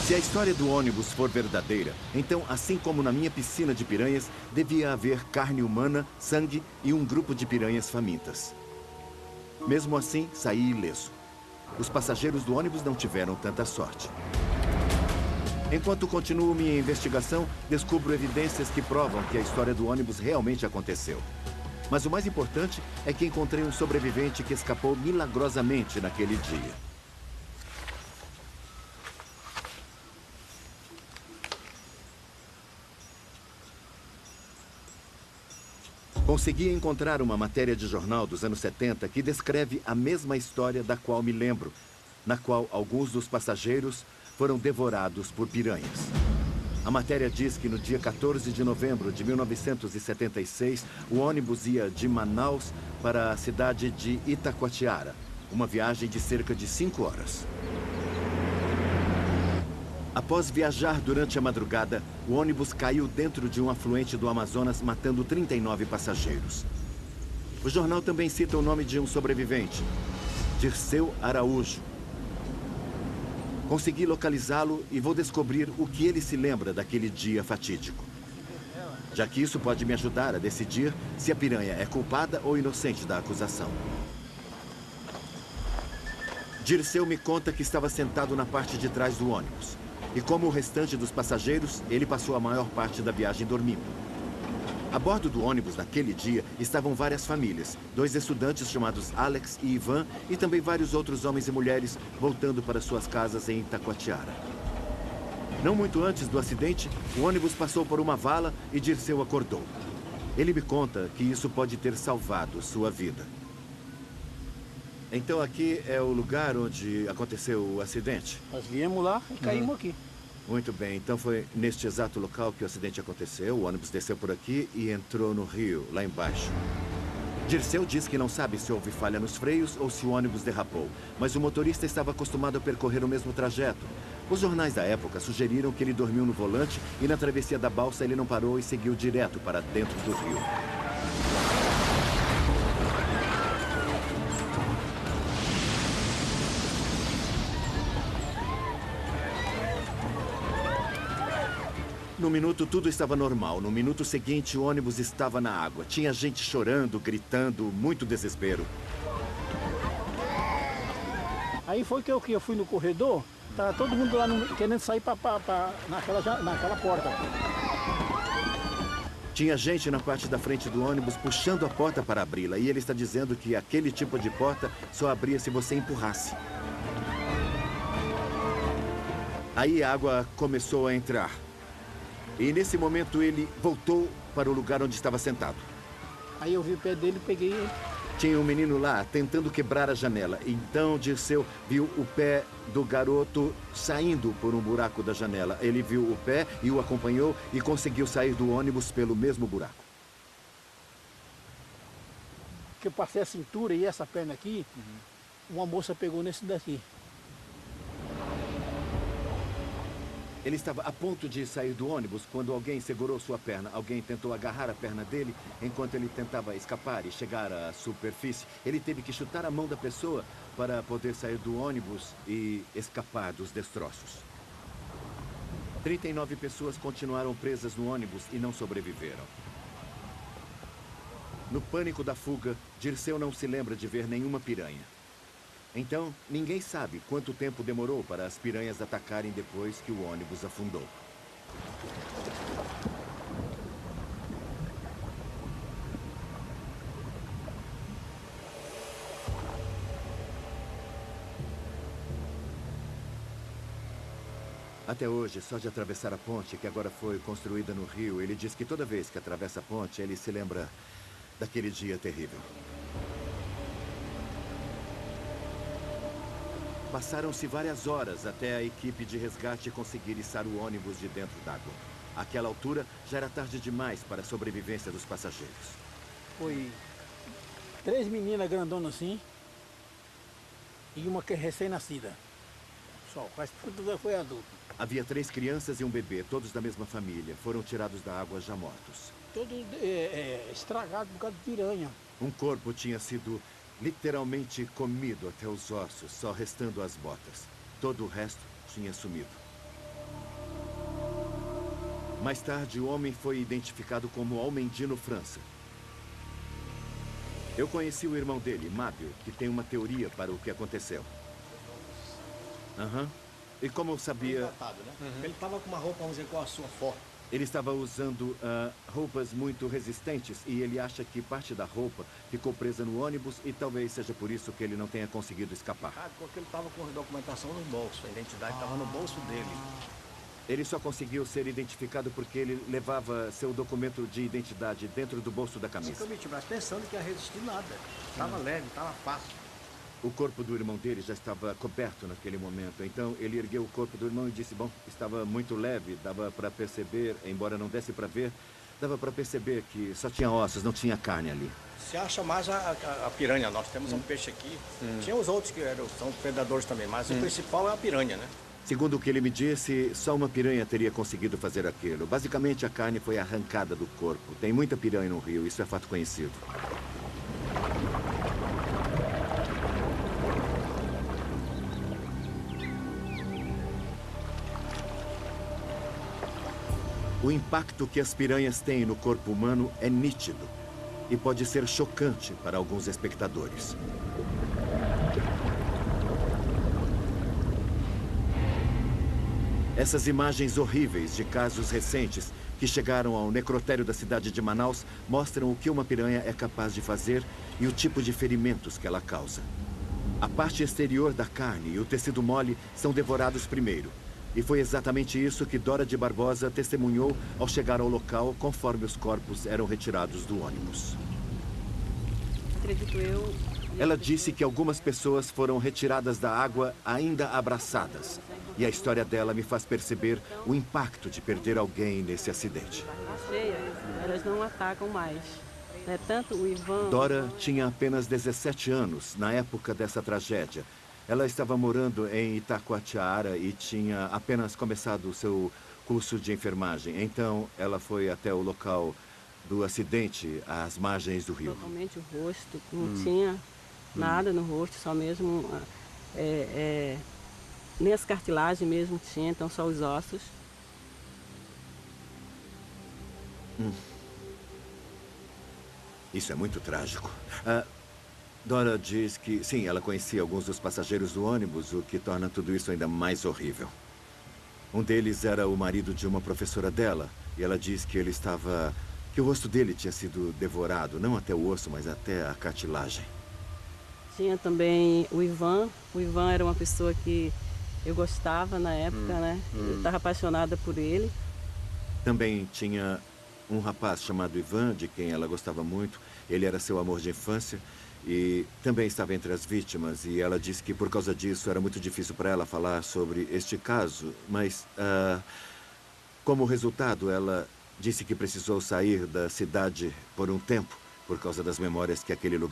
Se a história do ônibus for verdadeira, então, assim como na minha piscina de piranhas, devia haver carne humana, sangue e um grupo de piranhas famintas. Mesmo assim, saí ileso. Os passageiros do ônibus não tiveram tanta sorte. Enquanto continuo minha investigação, descubro evidências que provam que a história do ônibus realmente aconteceu. Mas o mais importante é que encontrei um sobrevivente que escapou milagrosamente naquele dia. Consegui encontrar uma matéria de jornal dos anos 70 que descreve a mesma história da qual me lembro, na qual alguns dos passageiros foram devorados por piranhas. A matéria diz que no dia 14 de novembro de 1976, o ônibus ia de Manaus para a cidade de Itacoatiara, uma viagem de cerca de 5 horas. Após viajar durante a madrugada, o ônibus caiu dentro de um afluente do Amazonas, matando 39 passageiros. O jornal também cita o nome de um sobrevivente, Dirceu Araújo. Consegui localizá-lo e vou descobrir o que ele se lembra daquele dia fatídico. Já que isso pode me ajudar a decidir se a piranha é culpada ou inocente da acusação. Dirceu me conta que estava sentado na parte de trás do ônibus. E como o restante dos passageiros, ele passou a maior parte da viagem dormindo. A bordo do ônibus naquele dia estavam várias famílias, 2 estudantes chamados Alex e Ivan e também vários outros homens e mulheres voltando para suas casas em Itacoatiara. Não muito antes do acidente, o ônibus passou por uma vala e Dirceu acordou. Ele me conta que isso pode ter salvado sua vida. Então aqui é o lugar onde aconteceu o acidente? Nós viemos lá e caímos aqui. Muito bem, então foi neste exato local que o acidente aconteceu. O ônibus desceu por aqui e entrou no rio, lá embaixo. Dirceu diz que não sabe se houve falha nos freios ou se o ônibus derrapou, mas o motorista estava acostumado a percorrer o mesmo trajeto. Os jornais da época sugeriram que ele dormiu no volante e na travessia da balsa ele não parou e seguiu direto para dentro do rio. No minuto, tudo estava normal. No minuto seguinte, o ônibus estava na água. Tinha gente chorando, gritando, muito desespero. Aí foi que eu fui no corredor, tá todo mundo lá querendo sair naquela porta. Tinha gente na parte da frente do ônibus puxando a porta para abri-la. E ele está dizendo que aquele tipo de porta só abria se você empurrasse. Aí a água começou a entrar. E nesse momento ele voltou para o lugar onde estava sentado. Aí eu vi o pé dele e peguei ele. Tinha um menino lá tentando quebrar a janela. Então Dirceu viu o pé do garoto saindo por um buraco da janela. Ele viu o pé e o acompanhou e conseguiu sair do ônibus pelo mesmo buraco. Que eu passei a cintura e essa perna aqui, uma moça pegou nesse daqui. Ele estava a ponto de sair do ônibus quando alguém segurou sua perna. Alguém tentou agarrar a perna dele enquanto ele tentava escapar e chegar à superfície. Ele teve que chutar a mão da pessoa para poder sair do ônibus e escapar dos destroços. 39 pessoas continuaram presas no ônibus e não sobreviveram. No pânico da fuga, Dirceu não se lembra de ver nenhuma piranha. Então, ninguém sabe quanto tempo demorou para as piranhas atacarem depois que o ônibus afundou. Até hoje, só de atravessar a ponte, que agora foi construída no rio, ele diz que toda vez que atravessa a ponte, ele se lembra daquele dia terrível. Passaram-se várias horas até a equipe de resgate conseguir içar o ônibus de dentro d'água. Àquela altura, já era tarde demais para a sobrevivência dos passageiros. Foi 3 meninas grandonas assim e uma que é recém-nascida. Só, quase tudo foi adulto. Havia 3 crianças e um bebê, todos da mesma família. Foram tirados da água já mortos. Todo estragado por causa de piranha. Um corpo tinha sido literalmente comido até os ossos, só restando as botas. Todo o resto tinha sumido. Mais tarde, o homem foi identificado como Almendino França. Eu conheci o irmão dele, Mábio, que tem uma teoria para o que aconteceu. Aham. E como eu sabia... Né? Ele estava com uma roupa, vamos dizer, com a sua foto. Ele estava usando roupas muito resistentes e ele acha que parte da roupa ficou presa no ônibus e talvez seja por isso que ele não tenha conseguido escapar. Porque ele estava com a documentação no bolso, a identidade estava no bolso dele. Ele só conseguiu ser identificado porque ele levava seu documento de identidade dentro do bolso da camisa. Mas pensando que ia resistir nada. Estava leve, estava fácil. O corpo do irmão dele já estava coberto naquele momento. Então ele ergueu o corpo do irmão e disse, bom, estava muito leve, dava para perceber, embora não desse para ver, dava para perceber que só tinha ossos, não tinha carne ali. Se acha mais a piranha. Nós temos um peixe aqui. Tinha os outros que são predadores também, mas o principal é a piranha, né? Segundo o que ele me disse, só uma piranha teria conseguido fazer aquilo. Basicamente, a carne foi arrancada do corpo. Tem muita piranha no rio, isso é fato conhecido. O impacto que as piranhas têm no corpo humano é nítido e pode ser chocante para alguns espectadores. Essas imagens horríveis de casos recentes que chegaram ao necrotério da cidade de Manaus mostram o que uma piranha é capaz de fazer e o tipo de ferimentos que ela causa. A parte exterior da carne e o tecido mole são devorados primeiro. E foi exatamente isso que Dora de Barbosa testemunhou ao chegar ao local conforme os corpos eram retirados do ônibus. Acredito eu. Ela disse que algumas pessoas foram retiradas da água ainda abraçadas. E a história dela me faz perceber o impacto de perder alguém nesse acidente. Elas não atacam mais. Tanto o Ivan... Dora tinha apenas 17 anos na época dessa tragédia. Ela estava morando em Itacoatiara e tinha apenas começado o seu curso de enfermagem. Então, ela foi até o local do acidente, às margens do rio. Totalmente o rosto, não tinha nada no rosto, só mesmo... nem as cartilagens mesmo tinha, então só os ossos. Isso é muito trágico. Dora diz que, sim, ela conhecia alguns dos passageiros do ônibus, o que torna tudo isso ainda mais horrível. Um deles era o marido de uma professora dela, e ela diz que ele estava... que o rosto dele tinha sido devorado, não até o osso, mas até a cartilagem. Tinha também o Ivan. O Ivan era uma pessoa que eu gostava na época, né? Eu estava apaixonada por ele. Também tinha um rapaz chamado Ivan, de quem ela gostava muito. Ele era seu amor de infância e também estava entre as vítimas. E ela disse que por causa disso era muito difícil para ela falar sobre este caso. Mas, como resultado, ela disse que precisou sair da cidade por um tempo, por causa das memórias que aquele lugar